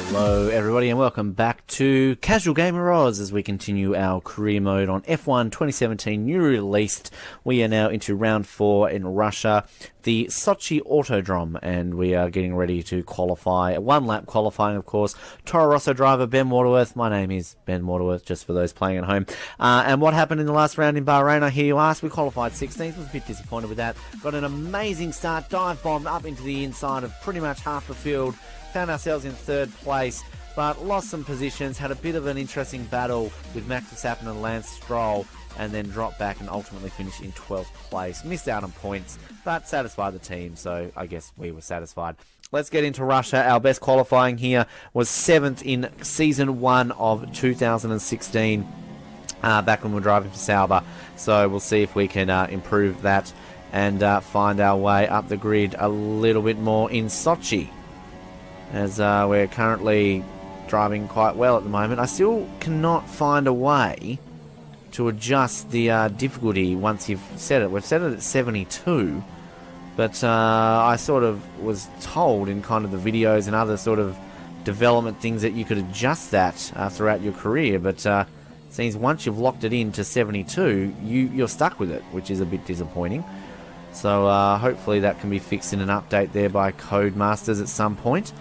Hello everybody and welcome back to Casual Gamer Oz as we continue our career mode on F1 2017 new released. We are now into round 4 in Russia, the Sochi Autodrome, and we are getting ready to qualify, a one-lap qualifying of course. Toro Rosso driver Ben Waterworth, my name is Ben Waterworth just for those playing at home. And what happened in the last round in Bahrain, I hear you ask? We qualified 16th, was a bit disappointed with that. Got an amazing start, dive bombed up into the inside of pretty much half the field. Found ourselves in 3rd place, but lost some positions, had a bit of an interesting battle with Max Verstappen and Lance Stroll, and then dropped back and ultimately finished in 12th place. Missed out on points, but satisfied the team, so I guess we were satisfied. Let's get into Russia. Our best qualifying here was 7th in Season 1 of 2016, back when we were driving for Sauber, so we'll see if we can improve that and find our way up the grid a little bit more in Sochi, as we're currently driving quite well at the moment. I still cannot find a way to adjust the difficulty once you've set it. We've set it at 72, but I sort of was told in kind of the videos and other sort of development things that you could adjust that throughout your career, but it seems once you've locked it in to 72, you're stuck with it, which is a bit disappointing. So hopefully that can be fixed in an update there by Codemasters at some point.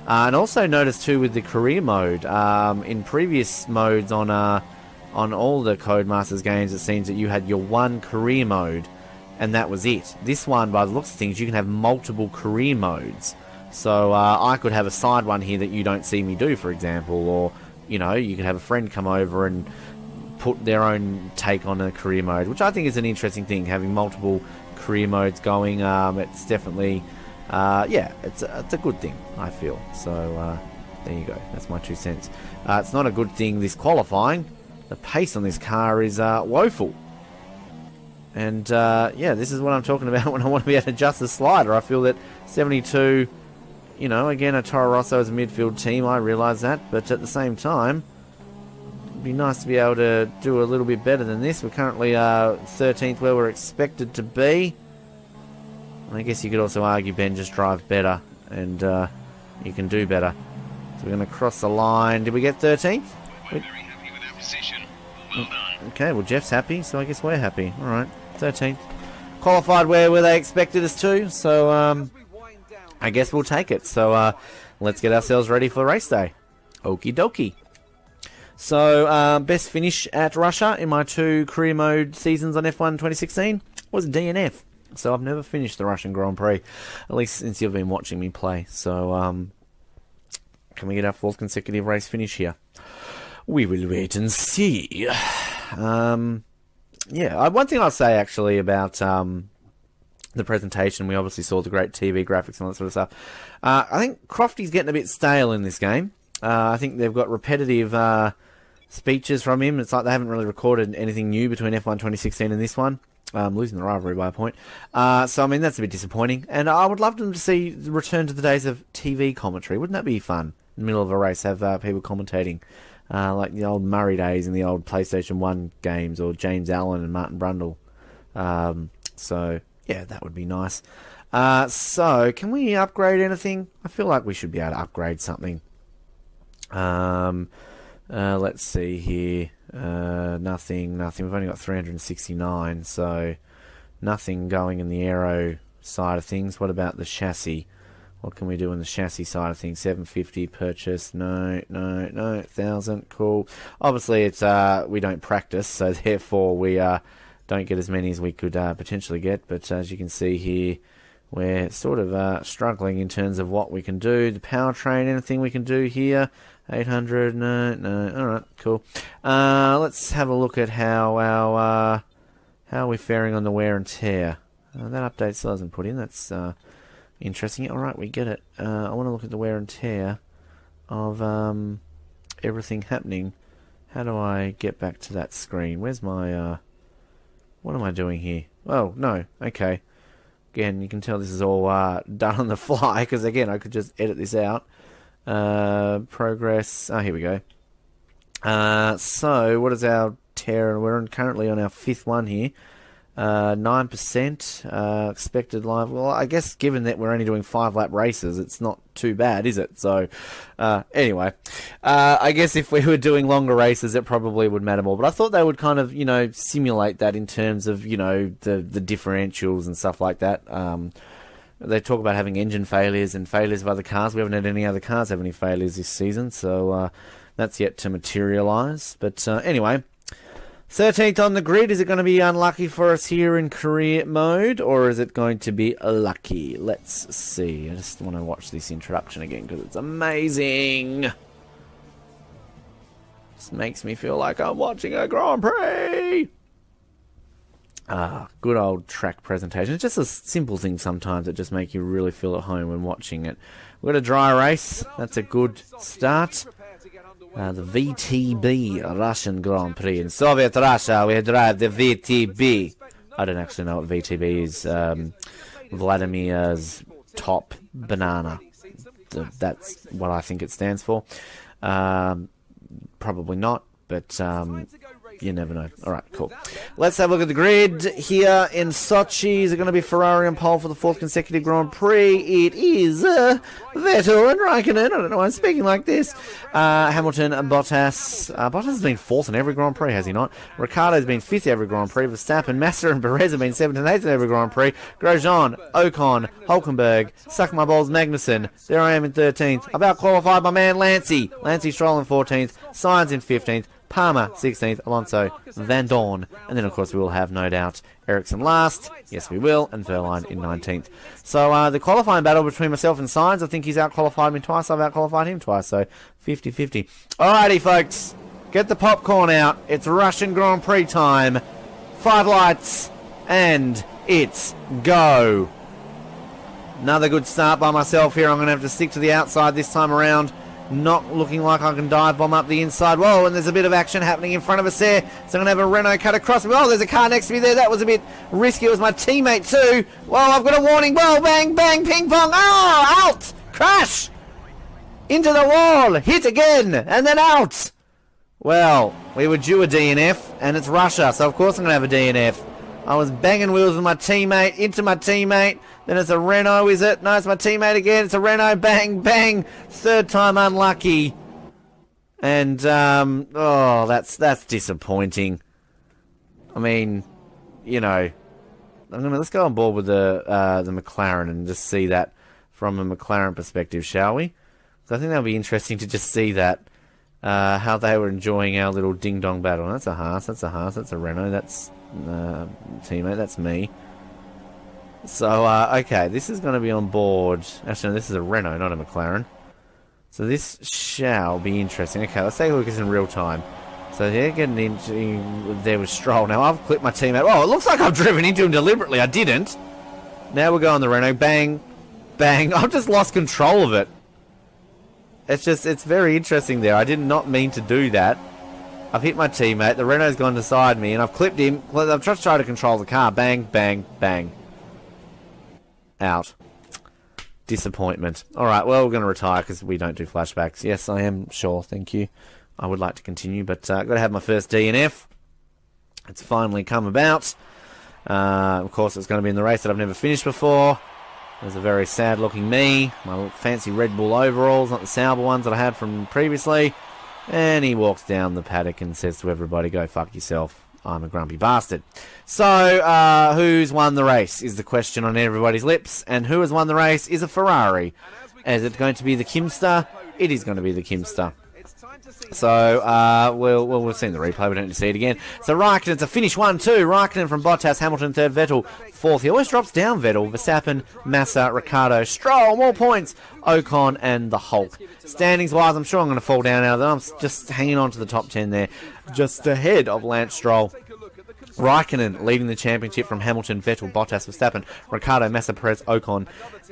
And also noticed too with the career mode, in previous modes on all the Codemasters games, it seems that you had your one career mode and that was it. This one, by the looks of things, you can have multiple career modes. So I could have a side one here that you don't see me do, for example, or you know, you could have a friend come over and put their own take on a career mode, which I think is an interesting thing, having multiple career modes going. It's definitely yeah, it's a good thing, I feel. So there you go, that's my 2 cents. It's not a good thing this qualifying. The pace on this car is woeful, and yeah, this is what I'm talking about when I want to be able to adjust the slider. I feel that 72, you know, again, a Toro Rosso is a midfield team, I realise that, but at the same time, it'd be nice to be able to do a little bit better than this. We're currently 13th where we're expected to be. I guess you could also argue Ben just drive better and you can do better. So we're going to cross the line. Did we get 13th? We're very happy with that position. Well done. Okay, well Jeff's happy, so I guess we're happy. Alright, 13th. Qualified where they expected us to, so I guess we'll take it. So let's get ourselves ready for race day. Okie dokie. So best finish at Russia in my 2 career mode seasons on F1 2016 was DNF. So I've never finished the Russian Grand Prix, at least since you've been watching me play. So can we get our 4th consecutive race finish here? We will wait and see. Yeah, one thing I'll say actually about the presentation, we obviously saw the great TV graphics and all that sort of stuff. I think Crofty's getting a bit stale in this game. I think they've got repetitive speeches from him. It's like they haven't really recorded anything new between F1 2016 and this one. Losing the rivalry by a point. So, I mean, that's a bit disappointing. And I would love them to see return to the days of TV commentary. Wouldn't that be fun? In the middle of a race, have people commentating. Like the old Murray days in the old PlayStation 1 games, or James Allen and Martin Brundle. So, yeah, that would be nice. So, can we upgrade anything? I feel like we should be able to upgrade something. Let's see here. Nothing. We've only got 369, so nothing going in the aero side of things. What about the chassis? What can we do in the chassis side of things? 750 purchase. No. 1,000. Cool. Obviously, it's we don't practice, so therefore we don't get as many as we could potentially get. But as you can see here, we're sort of struggling in terms of what we can do. The powertrain, anything we can do here? 800, no. Alright, cool. Let's have a look at how are we faring on the wear and tear. That update still hasn't put in. That's interesting. Alright, we get it. I want to look at the wear and tear of everything happening. How do I get back to that screen? Where's my... what am I doing here? Oh, no. Okay. Again, you can tell this is all done on the fly, because again, I could just edit this out. Progress. Oh, here we go. So, what is our tear? We're currently on our 5th one here. 9% expected live. Well, I guess given that we're only doing 5-lap races, it's not too bad, is it? So, anyway, I guess if we were doing longer races, it probably would matter more. But I thought they would kind of, simulate that in terms of, the differentials and stuff like that. They talk about having engine failures and failures of other cars. We haven't had any other cars have any failures this season, so that's yet to materialise. But anyway, 13th on the grid. Is it going to be unlucky for us here in career mode, or is it going to be lucky? Let's see. I just want to watch this introduction again because it's amazing. Just makes me feel like I'm watching a Grand Prix. Good old track presentation. It's just a simple thing sometimes that just make you really feel at home when watching it. We've got a dry race. That's a good start. The VTB Russian Grand Prix. In Soviet Russia, we drive the VTB. I don't actually know what VTB is. Vladimir's top banana. That's what I think it stands for. Probably not, but you never know. All right, cool. Let's have a look at the grid here in Sochi. Is it going to be Ferrari on pole for the 4th consecutive Grand Prix? It is Vettel and Raikkonen. I don't know why I'm speaking like this. Hamilton and Bottas. Bottas has been 4th in every Grand Prix, has he not? Ricciardo's been 5th every Grand Prix. Verstappen, Massa and Perez have been 7th and 8th in every Grand Prix. Grosjean, Ocon, Hulkenberg, Suck My Balls, Magnussen. There I am in 13th. About qualified my man Lancey. Lancey Stroll in 14th. Sainz in 15th. Palmer, 16th, Alonso, Van Dorn, and then of course we will have, no doubt, Ericsson last, yes we will, and Verline in 19th. So the qualifying battle between myself and Sainz, I think he's out-qualified me twice, I've out-qualified him twice, so 50-50. Alrighty folks, get the popcorn out, it's Russian Grand Prix time, 5 lights, and it's go. Another good start by myself here, I'm going to have to stick to the outside this time around. Not looking like I can dive bomb up the inside. Whoa, and there's a bit of action happening in front of us there. So I'm going to have a Renault cut across me. Oh, there's a car next to me there. That was a bit risky. It was my teammate too. Whoa, I've got a warning. Whoa, bang, bang, ping pong. Oh, out. Crash. Into the wall. Hit again. And then out. Well, we were due a DNF, and it's Russia. So, of course, I'm going to have a DNF. I was banging wheels with my teammate, into my teammate. Then it's a Renault, is it? No, it's my teammate again. It's a Renault. Bang, bang. 3rd time unlucky. And, that's disappointing. I mean, let's go on board with the McLaren and just see that from a McLaren perspective, shall we? So I think that'll be interesting to just see that, how they were enjoying our little ding-dong battle. That's a Haas, that's a Renault, that's teammate, that's me. So, okay, this is going to be on board. Actually, no, this is a Renault, not a McLaren. So this shall be interesting. Okay, let's take a look at this in real time. So they're getting into there with Stroll. Now, I've clipped my teammate. Oh, it looks like I've driven into him deliberately. I didn't. Now we're going the Renault. Bang, bang. I've just lost control of it. It's very interesting there. I did not mean to do that. I've hit my teammate. The Renault's gone beside me, and I've clipped him. I've just tried to control the car. Bang, bang, bang. Out. Disappointment. Alright, well, we're going to retire because we don't do flashbacks. Yes, I am sure, thank you. I would like to continue, but I've got to have my first DNF. It's finally come about. Of course, it's going to be in the race that I've never finished before. There's a very sad-looking me. My fancy Red Bull overalls, not the Sauber ones that I had from previously. And he walks down the paddock and says to everybody, go fuck yourself. I'm a grumpy bastard. So, who's won the race is the question on everybody's lips. And who has won the race is a Ferrari. Is it going to be the Kimster? It is going to be the Kimster. So, we've seen the replay. We don't need to see it again. So, Raikkonen, it's a finish 1-2. Raikkonen from Bottas, Hamilton 3rd, Vettel 4th. He always drops down, Vettel. Verstappen, Massa, Ricciardo, Stroll, more points. Ocon and the Hulk. Standings-wise, I'm sure I'm going to fall down out of them. I'm just hanging on to the top 10 there. Just ahead of Lance Stroll. Raikkonen leading the championship from Hamilton, Vettel, Bottas, Verstappen, Ricciardo, Massa, Perez, Ocon,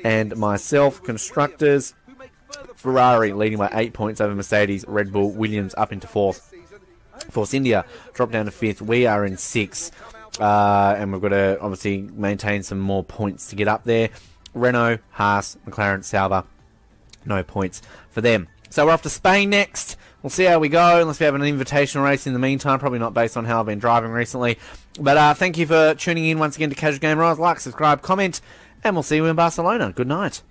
and myself. Constructors, Ferrari leading by 8 points over Mercedes, Red Bull, Williams up into 4th. Force India dropped down to 5th. We are in 6th. And we've got to obviously maintain some more points to get up there. Renault, Haas, McLaren, Sauber, no points for them. So we're off to Spain next. We'll see how we go, unless we have an invitational race in the meantime. Probably not based on how I've been driving recently. But thank you for tuning in once again to Casual Gamer Oz. Like, subscribe, comment, and we'll see you in Barcelona. Good night.